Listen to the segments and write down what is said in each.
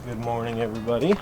Good morning, everybody.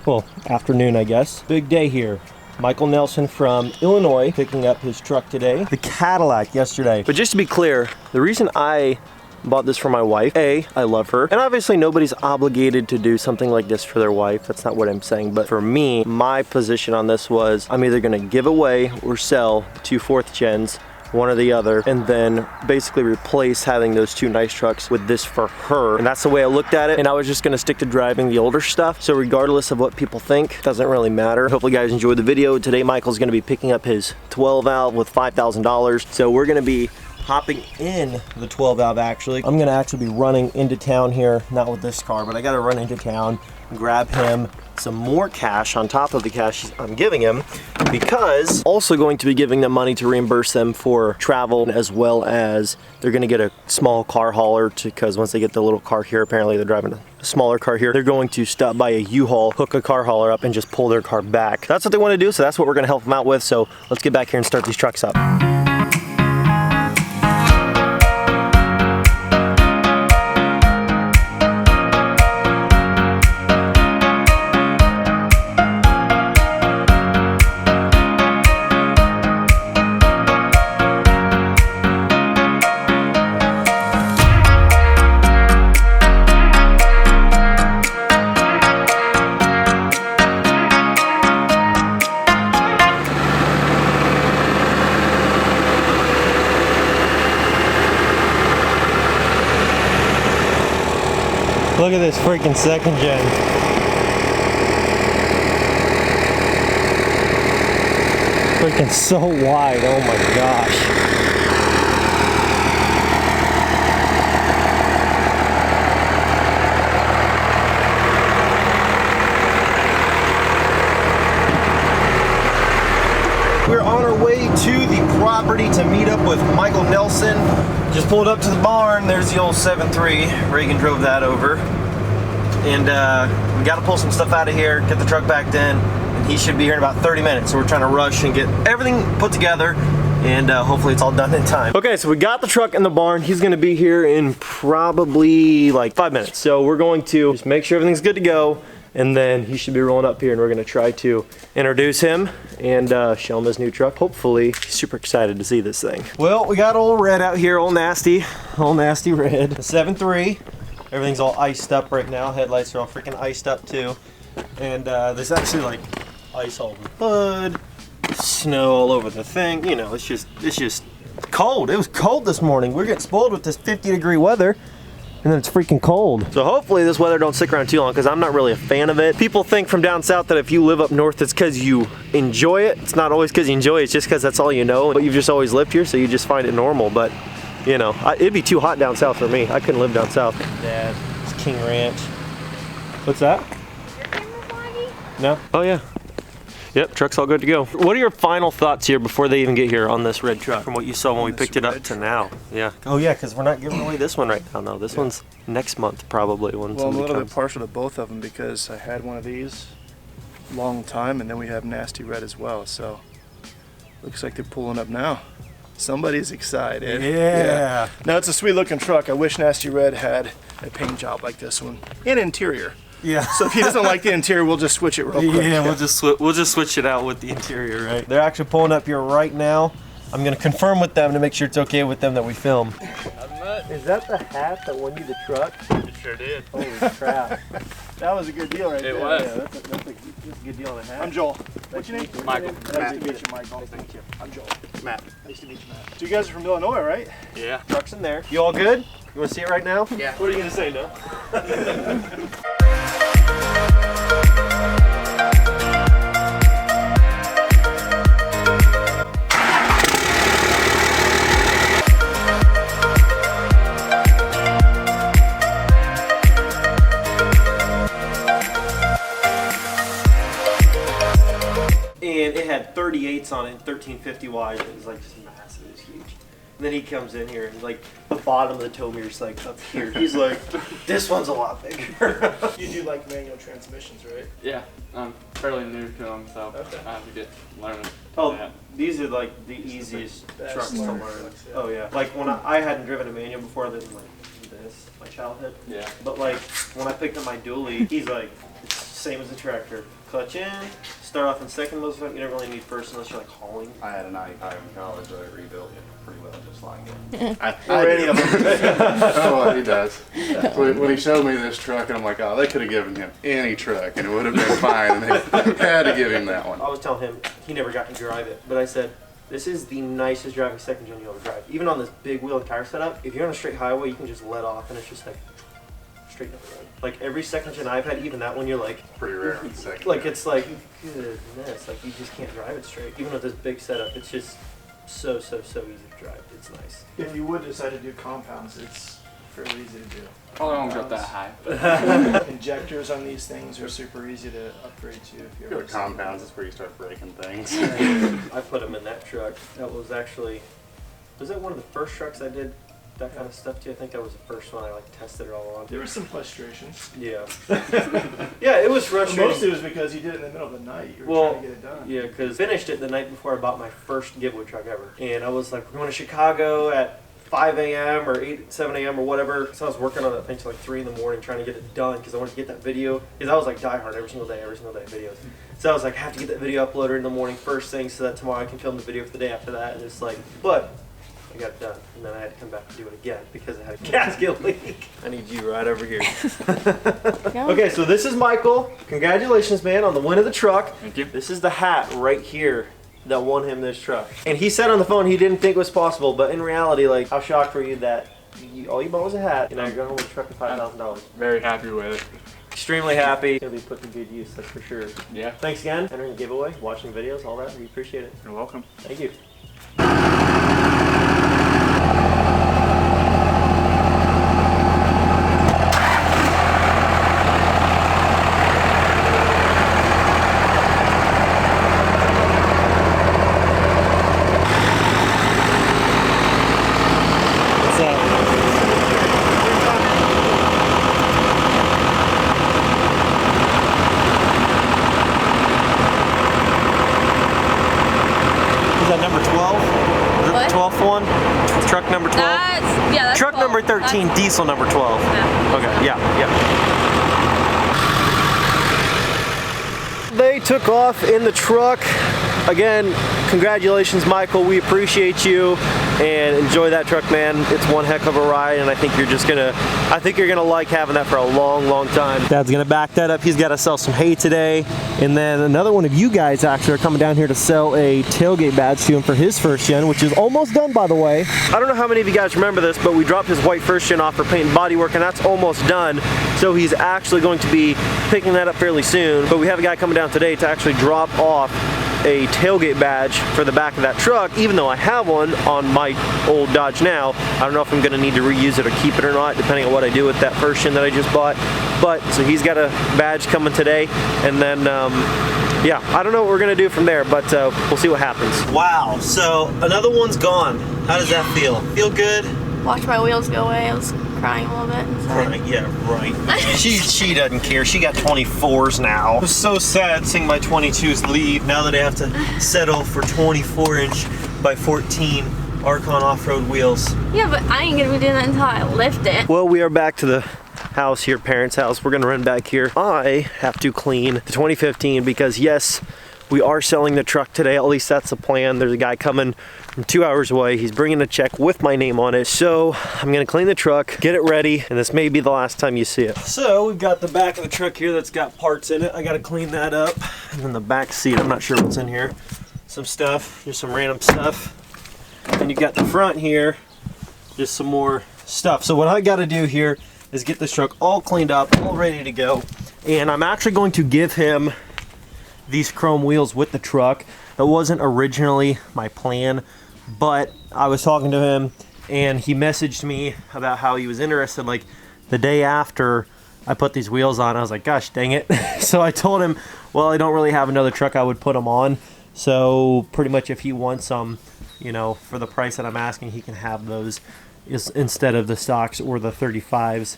Well, afternoon, I guess. Big day here. Michael Nelson from Illinois picking up his truck today. The Cadillac yesterday. But just to be clear, the reason I bought this for my wife, A, I love her, and obviously nobody's obligated to do something like this for their wife. That's not what I'm saying. But for me, my position on this was I'm either gonna give away or sell 2 4th gens, one or the other, and then basically replace having those 2 nice trucks with this for her. And that's the way I looked at it. And I was just gonna stick to driving the older stuff. So regardless of what people think, it doesn't really matter. Hopefully you guys enjoyed the video. Today Michael's gonna be picking up his 12 valve with $5,000. So we're gonna be hopping in the 12 valve actually. I'm gonna actually be running into town here, not with this car, but I gotta run into town, grab him some more cash on top of the cash I'm giving him, because also going to be giving them money to reimburse them for travel, as well as they're gonna get a small car hauler because once they get the little car here, apparently they're driving a smaller car here, they're going to stop by a U-Haul, hook a car hauler up and just pull their car back. That's what they want to do, so that's what we're gonna help them out with. So let's get back here and start these trucks up. Look at this freaking 2nd gen. Freaking so wide, oh my gosh. We're on our way to the property to meet up with Michael Nelson. Just pulled up to the barn. There's the old 7.3. Reagan drove that over. And we got to pull some stuff out of here, get the truck backed in, and he should be here in about 30 minutes. So we're trying to rush and get everything put together, and hopefully it's all done in time. Okay, so we got the truck in the barn. He's gonna be here in probably like 5 minutes. So we're going to just make sure everything's good to go, and then he should be rolling up here, and we're gonna try to introduce him and show him his new truck. Hopefully, he's super excited to see this thing. Well, we got old Red out here, old nasty Red. The 7.3. Everything's all iced up right now. Headlights are all freaking iced up too. And there's actually like ice all over the hood, snow all over the thing. You know, it's just cold. It was cold this morning. We're getting spoiled with this 50-degree weather, and then it's freaking cold. So hopefully this weather don't stick around too long, because I'm not really a fan of it. People think from down south that if you live up north, it's because you enjoy it. It's not always because you enjoy it. It's just because that's all you know. But you've just always lived here, so you just find it normal. But you know, it'd be too hot down south for me. I couldn't live down south. Dad, it's King Ranch. What's that? Your camera foggy? No? Oh yeah. Yep, truck's all good to go. What are your final thoughts here before they even get here on this red truck, from what you saw when we picked it up to now? Yeah. Oh yeah, because we're not giving away this one right now. No, this one's next month probably. When well, I'm a little bit partial to both of them because I had one of these a long time, and then we have Nasty Red as well. So looks like they're pulling up now. Somebody's excited. Yeah. Now it's a sweet looking truck. I wish Nasty Red had a paint job like this one and interior. Yeah. So if he doesn't like the interior, we'll just switch it real quick. Yeah, we'll just switch it out with the interior, right? They're actually pulling up here right now. I'm gonna confirm with them to make sure it's okay with them that we film. Is that the hat that won you the truck? It sure did. Holy crap. That was a good deal right there. It was. Yeah, that's a good deal on a hat. I'm Joel. What's your name? Michael. Nice to meet you, Michael. Thank you. I'm Joel. Matt. Nice to meet you, Matt. So you guys are from Illinois, right? Yeah. Truck's in there. You all good? You wanna see it right now? Yeah. What are you gonna say, no? And it had 38s on it, 1350 wide. It was like just massive. It was huge. And then he comes in here and like the bottom of the toe mirror's like up here. He's like, this one's a lot bigger. You do like manual transmissions, right? Yeah, I'm fairly new to them, so Okay. I have to get learning. Oh, that. these are like the easiest best trucks to learn. trucks, yeah. Oh yeah. Like when I hadn't driven a manual before, then like this, my childhood. Yeah. But like when I picked up my dually, he's like, it's the same as the tractor. Clutch in, start off in second most of the time. You don't really need first unless you're like hauling. I had a 95 in college that I rebuilt it pretty well, just like it. Or any of them. Oh, well, he does. When he showed me this truck, and I'm like, oh, they could have given him any truck, and it would have been fine, and they had to give him that one. I was telling him he never got to drive it, but I said, this is the nicest driving second gen you'll ever drive. Even on this big wheel and tire setup, if you're on a straight highway, you can just let off, and it's just like straight down the road. Like every second gen I've had, even that one, you're like, Pretty rare in the second. like it's like, goodness, like you just can't drive it straight. Even with this big setup, it's just so easy to drive. It's nice. If you would decide to do compounds, it's fairly easy to do. Probably won't go that high. Injectors on these things are super easy to upgrade to if you Go ever to compounds, that's where you start breaking things. I put them in that truck. That was actually, was that one of the first trucks I did that kind of stuff to? I think that was the first one I like tested it all on. There were some frustrations. Yeah. Yeah, it was But frustrating. mostly it was because you did it in the middle of the night. You were Well, trying to get it done. yeah, because finished it the night before I bought my first giveaway truck ever. And I was like, we're going to Chicago at 5 a.m. or 7 a.m. or whatever. So I was working on that thing till like 3 in the morning trying to get it done because I wanted to get that video. Because I was like diehard every single day videos. So I was like, I have to get that video uploaded in the morning first thing so that tomorrow I can film the video for the day after that. And it's like, but I got it done. And then I had to come back and do it again because I had a gasket leak. I need you right over here. Okay, so this is Michael. Congratulations, man, on the win of the truck. Thank you. This is the hat right here that won him this truck. And he said on the phone he didn't think it was possible, but in reality, like, how shocked were you that all you bought was a hat and now you're going home with a truck for $5,000? Very happy with it. Extremely happy. It's gonna be put to good use, that's for sure. Yeah. Thanks again. Entering the giveaway, watching videos, all that. We appreciate it. You're welcome. Thank you. Is that number 12? Is that What? the 12th one? Truck number 12? That's Truck 12. number 13, That's, diesel number 12. yeah. Okay, yeah. They took off in the truck. Again, congratulations, Michael. We appreciate you and enjoy that truck, man. It's one heck of a ride, and I think you're gonna like having that for a long time. Dad's gonna back that up. He's got to sell some hay today, and then another one of you guys actually are coming down here to sell a tailgate badge to him for his first gen, which is almost done, by the way. I don't know how many of you guys remember this, but we dropped his white first gen off for paint and body work, and that's almost done. So he's actually going to be picking that up fairly soon. But we have a guy coming down today to actually drop off a tailgate badge for the back of that truck, even though I have one on my old Dodge now. I don't know if I'm gonna need to reuse it or keep it or not, depending on what I do with that first gen that I just bought. But, so he's got a badge coming today, and then, yeah, I don't know what we're gonna do from there, but we'll see what happens. Wow, so another one's gone. How does that feel? Feel good? Watch my wheels go away. I was crying a little bit inside. Right, yeah, right. she doesn't care. She got 24s now. It was so sad seeing my 22s leave now that I have to settle for 24-inch by 14 Archon off-road wheels. Yeah, but I ain't gonna be doing that until I lift it. Well, we are back to the house here, parents' house. We're gonna run back here. I have to clean the 2015 because yes, we are selling the truck today. At least that's the plan. There's a guy coming from 2 hours away. He's bringing a check with my name on it. So I'm gonna clean the truck, get it ready, and this may be the last time you see it. So we've got the back of the truck here that's got parts in it. I gotta clean that up. And then the back seat, I'm not sure what's in here. Some stuff, just some random stuff. And you got the front here, just some more stuff. So what I gotta do here is get this truck all cleaned up, all ready to go. And I'm actually going to give him these chrome wheels with the truck. That wasn't originally my plan, but I was talking to him and he messaged me about how he was interested like the day after I put these wheels on. I was like, gosh dang it. So I told him, well, I don't really have another truck I would put them on, so pretty much if he wants them, you know, for the price that I'm asking, he can have those instead of the stocks or the 35s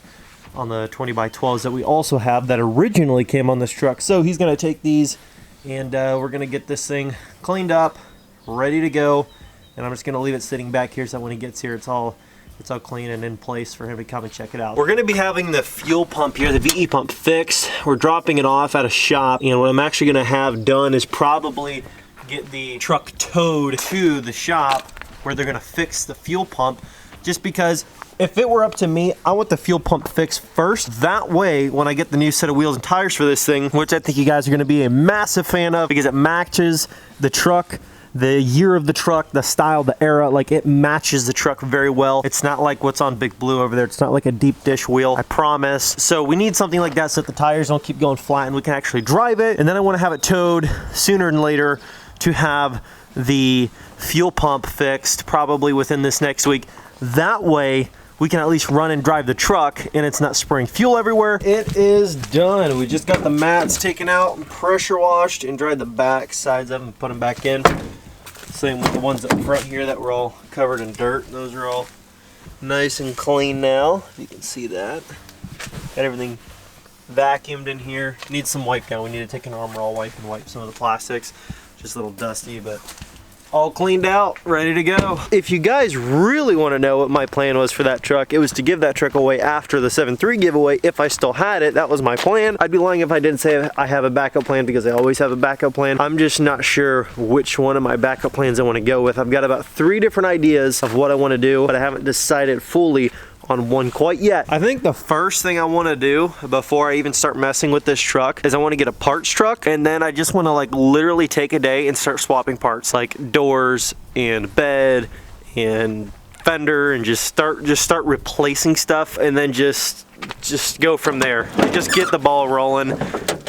on the 20x12s that we also have that originally came on this truck. So he's gonna take these and we're gonna get this thing cleaned up, ready to go, and I'm just gonna leave it sitting back here so that when he gets here it's all it's all clean and in place for him to come and check it out. We're gonna be having the fuel pump here, the VE pump fixed. We're dropping it off at a shop, and what I'm actually gonna have done is probably get the truck towed to the shop where they're gonna fix the fuel pump, just because if it were up to me, I want the fuel pump fixed first. That way, when I get the new set of wheels and tires for this thing, which I think you guys are gonna be a massive fan of because it matches the truck, the year of the truck, the style, the era, like it matches the truck very well. It's not like what's on Big Blue over there. It's not like a deep dish wheel, I promise. So we need something like that so that the tires don't keep going flat and we can actually drive it. And then I wanna have it towed sooner than later to have the fuel pump fixed probably within this next week. That way, we can at least run and drive the truck and it's not spraying fuel everywhere. It is done. We just got the mats taken out and pressure washed and dried the back sides of them and put them back in. Same with the ones up front here that were all covered in dirt. Those are all nice and clean now. You can see that. Got everything vacuumed in here. Needs some wipe down. We need to take an Armor All wipe and wipe some of the plastics. Just a little dusty, but all cleaned out, ready to go. If you guys really want to know what my plan was for that truck, it was to give that truck away after the 7.3 giveaway if I still had it. That was my plan. I'd be lying if I didn't say I have a backup plan because I always have a backup plan. I'm just not sure which one of my backup plans I want to go with. I've got about 3 different ideas of what I want to do, but I haven't decided fully on one quite yet. I think the first thing I want to do before I even start messing with this truck is I want to get a parts truck, and then I just want to like literally take a day and start swapping parts like doors and bed and fender and just start replacing stuff, and then just go from there. Just get the ball rolling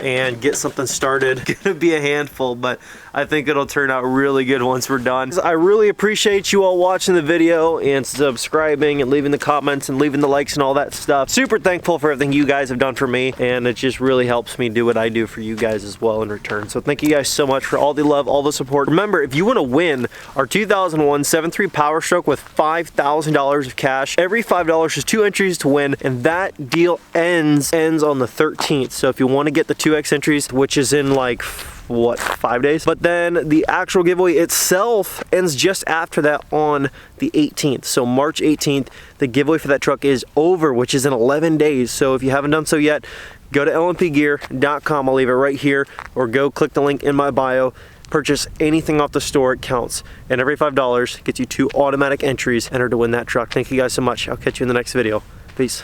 and get something started. It's gonna be a handful, but I think it'll turn out really good once we're done. I really appreciate you all watching the video and subscribing and leaving the comments and leaving the likes and all that stuff. Super thankful for everything you guys have done for me, and it just really helps me do what I do for you guys as well in return. So thank you guys so much for all the love, all the support. Remember, if you want to win our 2001 7.3 Power Stroke with $5,000 of cash, every $5 is 2 entries to win, and that deal ends on the 13th. So if you want to get the 2x entries, which is in like what, 5 days, but then the actual giveaway itself ends just after that on the 18th. So March 18th, the giveaway for that truck is over, which is in 11 days. So if you haven't done so yet, go to lmpgear.com. I'll leave it right here, or go click the link in my bio. Purchase anything off the store, it counts, and every $5 gets you 2 automatic entries entered to win that truck. Thank you guys so much. I'll catch you in the next video. Peace.